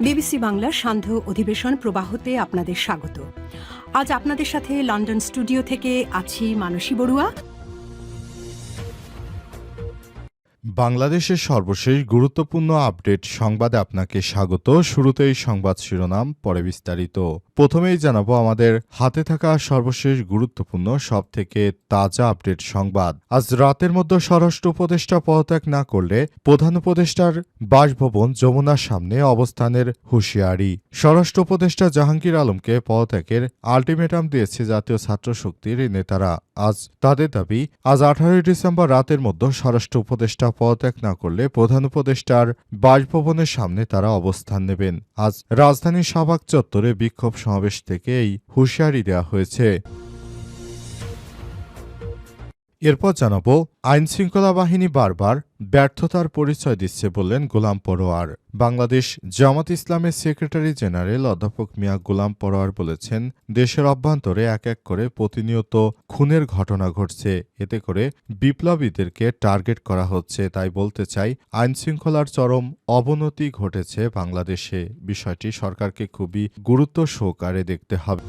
BBC বাংলার সান্ধ্য অধিবেশন প্রবাহতে আপনাদের স্বাগত। আজ আপনাদের সাথে লন্ডন স্টুডিও থেকে আছি মানসী বড়ুয়া। বাংলাদেশের সর্বশেষ গুরুত্বপূর্ণ আপডেট সংবাদে আপনাকে স্বাগত। শুরুতেই সংবাদ শিরোনাম, পরে বিস্তারিত। প্রথমেই জানাবো আমাদের হাতে থাকা সর্বশেষ গুরুত্বপূর্ণ সবথেকে তাজা আপডেট সংবাদ। আজ রাতের মধ্যে স্বরাষ্ট্র উপদেষ্টা পদত্যাগ না করলে প্রধান উপদেষ্টার বাসভবন যমুনার সামনে অবস্থানের হুঁশিয়ারি। স্বরাষ্ট্র উপদেষ্টা জাহাঙ্গীর আলমকে পদত্যাগের আলটিমেটাম দিয়েছে জাতীয় ছাত্র শক্তির নেতারা। আজ তাদের দাবি, আজ 18 ডিসেম্বর রাতের মধ্যে স্বরাষ্ট্র উপদেষ্টা পদত্যাগ না করলে প্রধান উপদেষ্টার বাসভবনের সামনে তারা অবস্থান নেবেন। আজ রাজধানীর শাহবাগ চত্বরে বিক্ষোভ সমাবেশ থেকে এই হুঁশিয়ারি দেওয়া হয়েছে। এরপর জানাবো, আইনশৃঙ্খলা বাহিনী বারবার ব্যর্থতার পরিচয় দিচ্ছে বললেন গোলাম পরোয়ার। বাংলাদেশ জামাত ইসলামের সেক্রেটারি জেনারেল অধ্যাপক মিয়া গোলাম পরোয়ার বলেছেন, দেশের অভ্যন্তরে এক এক করে প্রতিনিয়ত খুনের ঘটনা ঘটছে, এতে করে বিপ্লবীদেরকে টার্গেট করা হচ্ছে। তাই বলতে চাই, আইনশৃঙ্খলার চরম অবনতি ঘটেছে বাংলাদেশে। বিষয়টি সরকারকে খুবই গুরুত্ব সহকারে দেখতে হবে।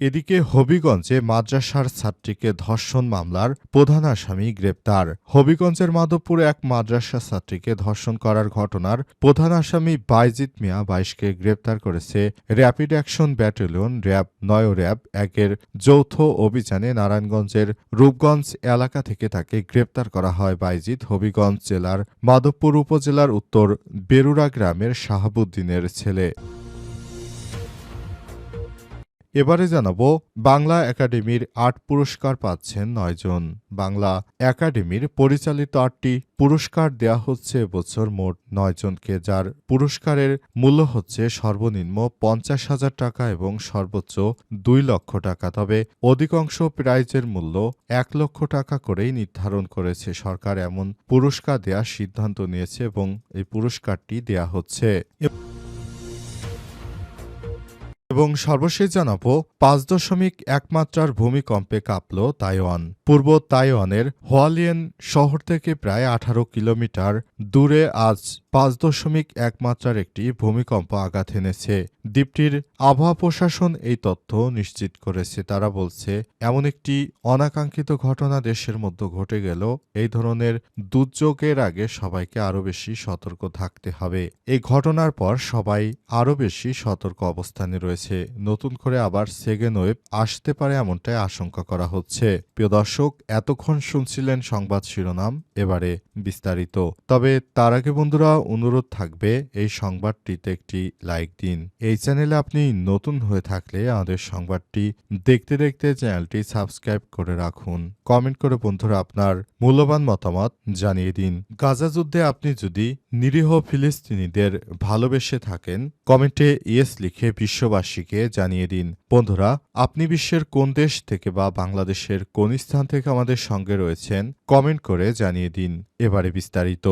এদিকে হবিগঞ্জে মাদ্রাসার ছাত্রীকে ধর্ষণ মামলার প্রধান আসামি গ্রেপ্তার। হবিগঞ্জের মাধবপুরে এক মাদ্রাসা ছাত্রীকে ধর্ষণ করার ঘটনার প্রধান আসামি বাইজিদ মিয়া 22কে গ্রেপ্তার করেছে rapid action battalion RAB 9 RAB 1-এর যৌথ অভিযানে নারায়ণগঞ্জের রূপগঞ্জ এলাকা থেকে তাকে গ্রেপ্তার করা হয়। বাইজিদ হবিগঞ্জ জেলার মাধবপুর উপজেলার উত্তর বেরুরা গ্রামের শাহাবুদ্দিনের ছেলে। এবারে জানাবো, বাংলা একাডেমির 8 পুরস্কার পাচ্ছেন 9 জন। বাংলা একাডেমির পরিচালিত 8টি পুরস্কার দেয়া হচ্ছে এবছর মোট 9 জনকে, যার পুরস্কারের মূল্য হচ্ছে সর্বনিম্ন 50,000 টাকা এবং সর্বোচ্চ 2 লক্ষ টাকা। তবে অধিকাংশ প্রাইজের মূল্য 1 লক্ষ টাকা করেই নির্ধারণ করেছে সরকার। এমন পুরস্কার দেওয়ার সিদ্ধান্ত নিয়েছে এবং এই পুরস্কারটি দেয়া হচ্ছে। এবং সর্বশেষ জানাবো, 5.1 মাত্রার ভূমিকম্পে কাঁপল তাইওয়ান। পূর্ব তাইওয়ানের হোয়ালিয়েন শহর থেকে প্রায় 18 কিলোমিটার দূরে আজ 5.1 মাত্রার একটি ভূমিকম্প আঘাত এনেছে। দ্বীপটির আবহাওয়া প্রশাসন এই তথ্য নিশ্চিত করেছে। তারা বলছে, এমন একটি অনাকাঙ্ক্ষিত ঘটনা দেশের মধ্যে ঘটে গেল। এই ধরনের দুর্যোগের আগে সবাইকে আরও বেশি সতর্ক থাকতে হবে। এই ঘটনার পর সবাই আরও বেশি সতর্ক অবস্থানে রয়েছে। নতুন করে আবার সেকেন্ড ওয়েভ আসতে পারে এমনটাই আশঙ্কা করা হচ্ছে। প্রিয় দর্শক, এতক্ষণ শুনছিলেন সংবাদ শিরোনাম, এবারে বিস্তারিত। তবে তার আগে বন্ধুরা, অনুরোধ থাকবে এই সংবাদটিতে একটি লাইক দিন। এই চ্যানেলে আপনি নতুন হয়ে থাকলে আমাদের সংবাদটি দেখতে দেখতে চ্যানেলটি সাবস্ক্রাইব করে রাখুন। কমেন্ট করে বন্ধুরা আপনার মূল্যবান মতামত জানিয়ে দিন। গাজা যুদ্ধে আপনি যদি নিরীহ ফিলিস্তিনিদের ভালোবেসে থাকেন, কমেন্টে ইয়েস লিখে বিশ্ববাসীকে জানিয়ে দিন। বন্ধুরা, আপনি বিশ্বের কোন দেশ থেকে বা বাংলাদেশের কোন স্থান থেকে আমাদের সঙ্গে রয়েছেন, কমেন্ট করে জানিয়ে দিন। এবারে বিস্তারিত।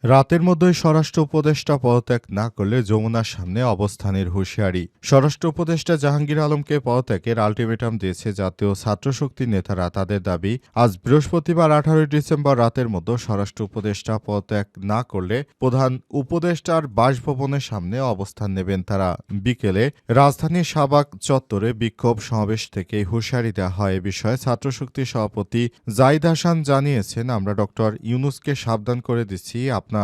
রাতের মধ্যে স্বরাষ্ট্র উপদেষ্টা পদত্যাগ না করলে যমুনার সামনে অবস্থানের হুঁশিয়ারি। স্বরাষ্ট্র উপদেষ্টা জাহাঙ্গীর আলমকে পদত্যাগের আলটিমেটাম দিয়েছে জাতীয় ছাত্রশক্তির নেতারা। তাদের দাবি, আজ বৃহস্পতিবার 18 ডিসেম্বর রাতের মধ্যে স্বরাষ্ট্র উপদেষ্টা পদত্যাগ না করলে প্রধান উপদেষ্টার বাসভবনের সামনে অবস্থান নেবেন তারা। বিকেলে রাজধানীর শাহবাগ চত্বরে বিক্ষোভ সমাবেশ থেকে হুঁশিয়ারি দেওয়া হয়। এ বিষয়ে ছাত্রশক্তির সভাপতি জাহিদ হাসান জানিয়েছেন, আমরা ডক্টর ইউনূসকে সাবধান করে দিচ্ছি, আপনার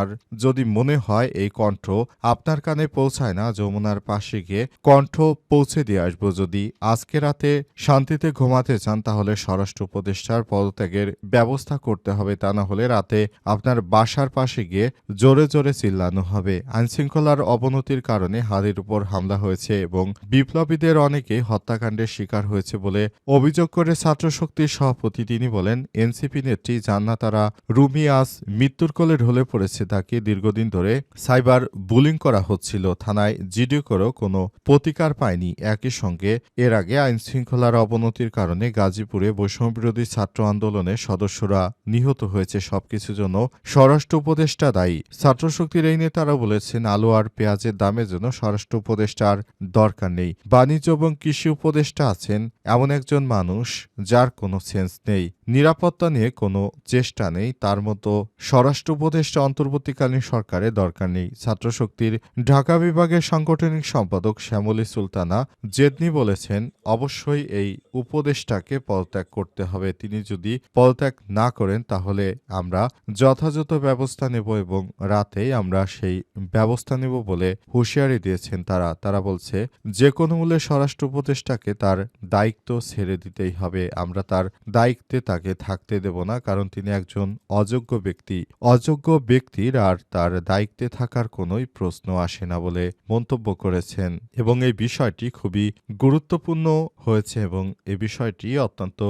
যদি মনে হয় এই কণ্ঠ আপনার কানে পৌঁছায় না, যমুনার পাশে গিয়ে কণ্ঠ পৌঁছে দিয়ে আসবো। যদি আজকে রাতে শান্তিতে ঘুমাতে চান তাহলে স্বরাষ্ট্র উপদেষ্টার পদত্যাগের ব্যবস্থা করতে হবে, তা না হলে রাতে আপনার বাসার পাশে গিয়ে জোরে জোরে চিল্লানো হবে। আইনশৃঙ্খলার অবনতির কারণে হাদির উপর হামলা হয়েছে এবং বিপ্লবীদের অনেকে হত্যাকাণ্ডের শিকার হয়েছে বলে অভিযোগ করে ছাত্রশক্তির সভাপতি তিনি বলেন, এনসিপি নেত্রী জান্নাত আরা রুমি আজ মৃত্যুর কোলে ঢলে পড়েছে। হয়েছে, তাকে দীর্ঘদিন ধরে সাইবার বুলিং করা হচ্ছিল। থানায় জিডি করেও কোনো প্রতিকার পায়নি। একই সঙ্গে এর আগে আইনশৃঙ্খলার অবনতির কারণে গাজীপুরে বৈষম্যবিরোধী ছাত্র আন্দোলনের সদস্যরা নিহত হয়েছে। সবকিছুর জন্য স্বরাষ্ট্র উপদেষ্টা দায়ী। ছাত্রশক্তির এই নেতারা বলেছেন, আলু আর পেঁয়াজের দামের জন্য স্বরাষ্ট্র উপদেষ্টার দরকার নেই। বাণিজ্য এবং কৃষি উপদেষ্টা আছেন এমন একজন মানুষ যার কোনো সেন্স নেই, নিরাপত্তা নিয়ে কোনো চেষ্টা নেই, তার মতো স্বরাষ্ট্র উপদেষ্টা অন্তর্বর্তীকালীন সরকারের দরকার নেই। ছাত্রশক্তির ঢাকা বিভাগের সাংগঠনিক সম্পাদক শ্যামলী সুলতানা জেদনি বলেছেন, অবশ্যই এই উপদেষ্টাকে পদত্যাগ করতে হবে। তিনি যদি পদত্যাগ না করেন তাহলে আমরা যথাযথ ব্যবস্থা নেব এবং রাতেই আমরা সেই ব্যবস্থা নেব বলে হুঁশিয়ারি দিয়েছেন তারা বলছে, যে কোনো মূল্যে স্বরাষ্ট্র উপদেষ্টাকে তার দায়িত্ব ছেড়ে দিতেই হবে। আমরা তার দায়িত্বে তাকে থাকতে দেব না, কারণ তিনি একজন অযোগ্য ব্যক্তি। অযোগ্য ব্যক্তির আর তার দায়িত্বে থাকার কোনোই প্রশ্ন আসে না বলে মন্তব্য করেছেন এবং এই বিষয়টি খুবই গুরুত্বপূর্ণ হয়েছে এবং এই বিষয়টি অত্যন্ত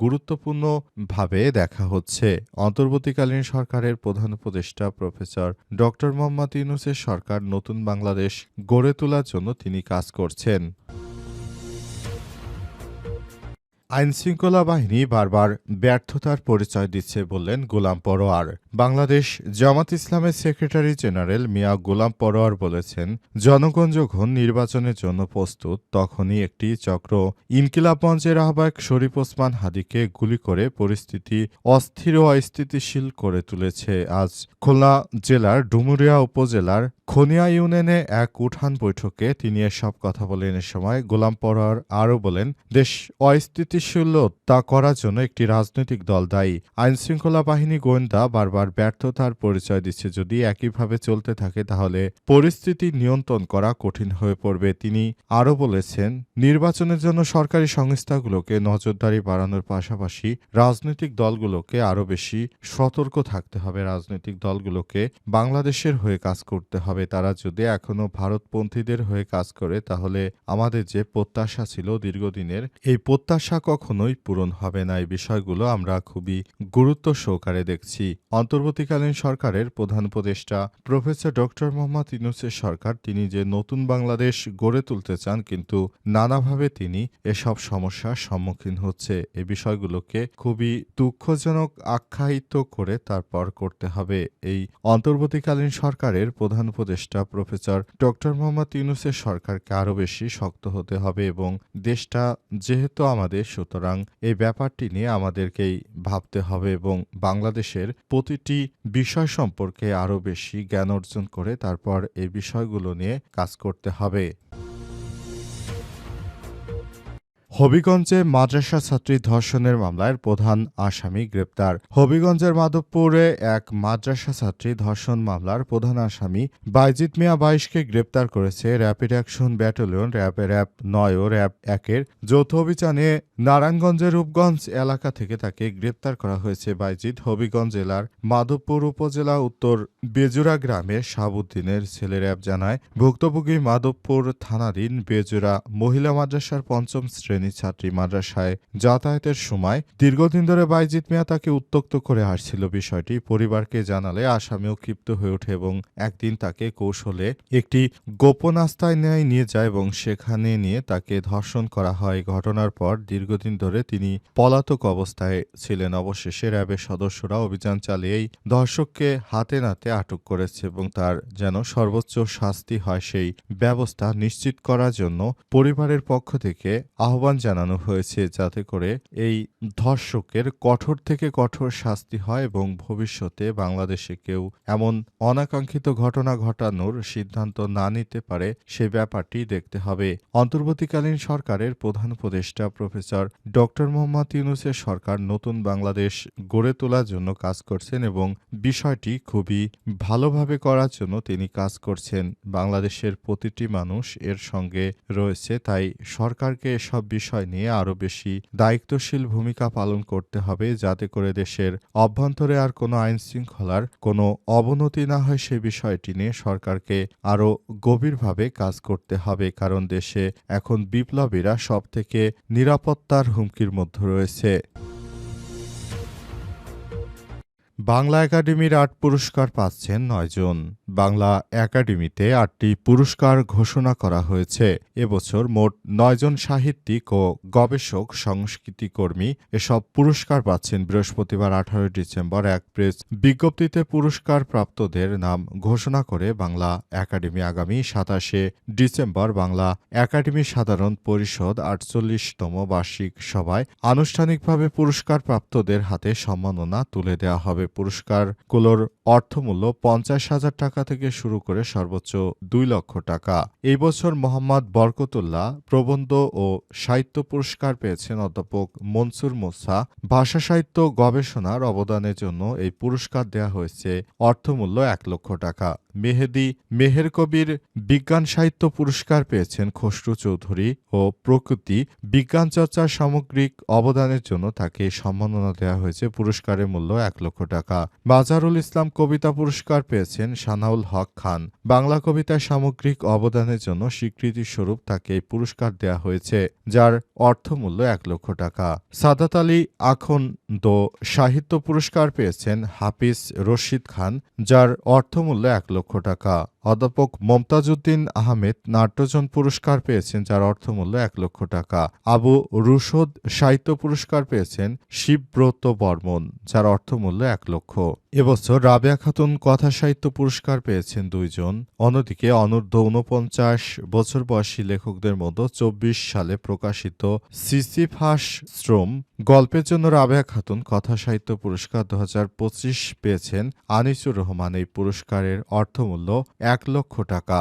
গুরুত্বপূর্ণভাবে দেখা হচ্ছে। অন্তর্বর্তীকালীন সরকারের প্রধান উপদেষ্টা প্রফেসর ডক্টর মোহাম্মদ ইউনূসের সরকার নতুন বাংলাদেশ গড়ে তোলার জন্য তিনি কাজ করছেন। আইনশৃঙ্খলা বাহিনী বারবার ব্যর্থতার পরিচয় দিচ্ছে বললেন গোলাম পরোয়ার। বাংলাদেশ জামাত ইসলামের সেক্রেটারি জেনারেল মিয়া গোলাম পরোয়ার বলেছেন, জনগণ যখন নির্বাচনের জন্য প্রস্তুত তখনই একটি চক্র ইনকিলাব মঞ্চের আহ্বায়ক শরীফ ওসমান হাদিকে গুলি করে পরিস্থিতি অস্থির ও অস্থিতিশীল করে তুলেছে। আজ খুলনা জেলার ডুমুরিয়া উপজেলার খনিয়া ইউনিয়নে এক উঠান বৈঠকে তিনি এসব কথা বলেন। এ সময় গোলাম পরোয়ার আরও বলেন, দেশ অস্থিতিশীলতা করার জন্য একটি রাজনৈতিক দল দায়ী। আইনশৃঙ্খলা বাহিনী গোয়েন্দা বারবার ব্যর্থতার পরিচয় দিচ্ছে। যদি একইভাবে চলতে থাকে তাহলে পরিস্থিতি নিয়ন্ত্রণ করা কঠিন হয়ে পড়বে। তিনি আরও বলেছেন, নির্বাচনের জন্য সরকারি সংস্থাগুলোকে নজরদারি বাড়ানোর পাশাপাশি রাজনৈতিক দলগুলোকে আরও বেশি সতর্ক থাকতে হবে। রাজনৈতিক দলগুলোকে বাংলাদেশের হয়ে কাজ করতে হবে। তারা যদি এখনো ভারতপন্থীদের হয়ে কাজ করে তাহলে আমাদের যে প্রত্যাশা ছিল দীর্ঘদিনের, এই প্রত্যাশা কখনোই পূরণ হবে না। এই বিষয়গুলো আমরা খুবই গুরুত্ব সহকারে দেখছি। অন্তর্বর্তীকালীন সরকারের প্রধান উপদেষ্টা প্রফেসর ডক্টর মোহাম্মদ ইউনূসের সরকার, তিনি যে নতুন বাংলাদেশ গড়ে তুলতে চান, কিন্তু নানাভাবে তিনি এসব সমস্যার সম্মুখীন হচ্ছে। এই বিষয়গুলোকে খুবই দুঃখজনক আখ্যায়িত করে তারপর করতে হবে। এই অন্তর্বর্তীকালীন সরকারের প্রধান উপদেষ্টা প্রফেসর ডক্টর মোহাম্মদ ইউনূসের সরকারকে আরও বেশি শক্ত হতে হবে এবং দেশটা যেহেতু আমাদের, সুতরাং এই ব্যাপারটি নিয়ে আমাদেরকেই ভাবতে হবে এবং বাংলাদেশের প্রতিটি বিষয় সম্পর্কে আরও বেশি জ্ঞান অর্জন করে তারপর এই বিষয়গুলো নিয়ে কাজ করতে হবে। হবিগঞ্জে মাদ্রাসা ছাত্রী ধর্ষণের মামলায় প্রধান আসামি গ্রেপ্তার। হবিগঞ্জের মাধবপুরে এক মাদ্রাসা ছাত্রী ধর্ষণ মামলার প্রধান আসামি বাইজিদ মিয়া ২২কে গ্রেপ্তার করেছে র্যাপিড অ্যাকশন ব্যাটালিয়ন র্যাব ৯ ও র্যাব ১-এর যৌথ অভিযানে। নারায়ণগঞ্জের রূপগঞ্জ এলাকা থেকে তাকে গ্রেপ্তার করা হয়েছে। বাইজিদ হবিগঞ্জ জেলার মাধবপুর উপজেলা উত্তর বেজুরা গ্রামের শাহাবুদ্দিনের ছেলে। র্যাব জানায়, ভুক্তভোগী মাধবপুর থানাধীন বেজুরা মহিলা মাদ্রাসার ৫ম শ্রেণী ছাত্রী। মাদ্রাসায় যাতায়াতের সময় দীর্ঘদিন ধরে বাইজিদ মিয়া তাকে উত্ত্যক্ত করে আসছিল। বিষয়টি পরিবারকে জানালে আসামিও ক্ষিপ্ত হয়ে ওঠে এবং একদিন তাকে কৌশলে একটি গোপন আস্তায় নিয়ে যায় এবং সেখানে নিয়ে তাকে ধর্ষণ করা হয়। ঘটনার পর দীর্ঘদিন ধরে তিনি পলাতক অবস্থায় ছিলেন। অবশেষে র্যাবের সদস্যরা অভিযান চালিয়েই ধর্ষককে হাতে নাতে আটক করেছে এবং তার যেন সর্বোচ্চ শাস্তি হয় সেই ব্যবস্থা নিশ্চিত করার জন্য পরিবারের পক্ষ থেকে আহ্বান জানানো হয়েছে, যাতে করে এই ধর্ষকের কঠোর থেকে কঠোর শাস্তি হয় এবং ভবিষ্যতে বাংলাদেশে কেউ এমন অনাকাঙ্ক্ষিত ঘটনা ঘটানোর সিদ্ধান্ত না নিতে পারে সে ব্যাপারটি দেখতে হবে। অন্তর্বর্তীকালীন সরকারের প্রধান উপদেষ্টা প্রফেসর ডক্টর মোহাম্মদ ইউনূসের সরকার নতুন বাংলাদেশ গড়ে তোলার জন্য কাজ করছেন এবং বিষয়টি খুবই ভালোভাবে করার জন্য তিনি কাজ করছেন। বাংলাদেশের প্রতিটি মানুষ এর সঙ্গে রয়েছে, তাই সরকারকে এসব বিষয় নিয়ে আরও বেশি দায়িত্বশীল ভূমিকা পালন করতে হবে, যাতে করে দেশের অভ্যন্তরে আর কোনো আইন শৃঙ্খলার কোনো অবনতি না হয়। সে বিষয়টি নিয়ে সরকারকে আরও গভীরভাবে কাজ করতে হবে, কারণ দেশে এখন বিপ্লবীরা সবথেকে নিরাপত্তার হুমকির মধ্যে রয়েছে। বাংলা একাডেমির ৮ পুরস্কার পাচ্ছেন ৯ জন। বাংলা একাডেমিতে ৮টি পুরস্কার ঘোষণা করা হয়েছে। এবছর মোট ৯ জন সাহিত্যিক ও গবেষক, সংস্কৃতিকর্মী এসব পুরস্কার পাচ্ছেন। বৃহস্পতিবার ১৮ ডিসেম্বর এক প্রেস বিজ্ঞপ্তিতে পুরস্কার প্রাপ্তদের নাম ঘোষণা করে বাংলা একাডেমি। আগামী ২৭শে ডিসেম্বর বাংলা একাডেমি সাধারণ পরিষদ ৪৮তম বার্ষিক সভায় আনুষ্ঠানিকভাবে পুরস্কার প্রাপ্তদের হাতে সম্মাননা তুলে দেওয়া হবে। পুরস্কারগুলোর অর্থমূল্য ৫০,০০০ টাকা থেকে শুরু করে সর্বোচ্চ ২ লক্ষ টাকা। এই বছর মোহাম্মদ বরকতুল্লাহ প্রবন্ধ ও সাহিত্য পুরস্কার পেয়েছেন অধ্যাপক মনসুর মুসা। ভাষা সাহিত্য গবেষণার অবদানের জন্য এই পুরস্কার দেওয়া হয়েছে। অর্থমূল্য ১ লক্ষ টাকা। মেহেদী মেহের কবির বিজ্ঞান সাহিত্য পুরস্কার পেয়েছেন খসরু চৌধুরী ও প্রকৃতি বিজ্ঞান চর্চার সামগ্রিক অবদানের জন্য তাকে সম্মাননা দেওয়া হয়েছে। পুরস্কারের মূল্য ১ লক্ষ টাকা। মাজারুল ইসলাম কবিতা পুরস্কার পেয়েছেন সানাউল হক খান। বাংলা কবিতায় সামগ্রিক অবদানের জন্য স্বীকৃতি স্বরূপ তাকে এই পুরস্কার দেওয়া হয়েছে, যার অর্থমূল্য ১ লক্ষ টাকা। সাদাত আলী আখন্দ সাহিত্য পুরস্কার পেয়েছেন হাফিজ রশিদ খান, যার অর্থমূল্য ১ লক্ষ টাকা। অধ্যাপক মমতাজউদ্দিন আহমেদ নাট্যজন পুরস্কার পেয়েছেন, যার অর্থমূল্য ১ লক্ষ টাকা। আবু রুশদ সাহিত্য পুরস্কার পেয়েছেন শিবব্রত বর্মন, যার অর্থমূল্য ১ লক্ষ। এবছর রাবেয়া খাতুন কথা সাহিত্য পুরস্কার পেয়েছেন ২ জন। অন্যদিকে অনূর্ধ্ব ৪৯ বছর বয়সী লেখকদের মধ্যে ২৪ সালে প্রকাশিত সিসিফাস শ্রম গল্পের জন্য রাবেয়া খাতুন কথা সাহিত্য পুরস্কার ২০২৫ পেয়েছেন আনিসুর রহমান। এই পুরস্কারের অর্থমূল্য ১ লক্ষ টাকা।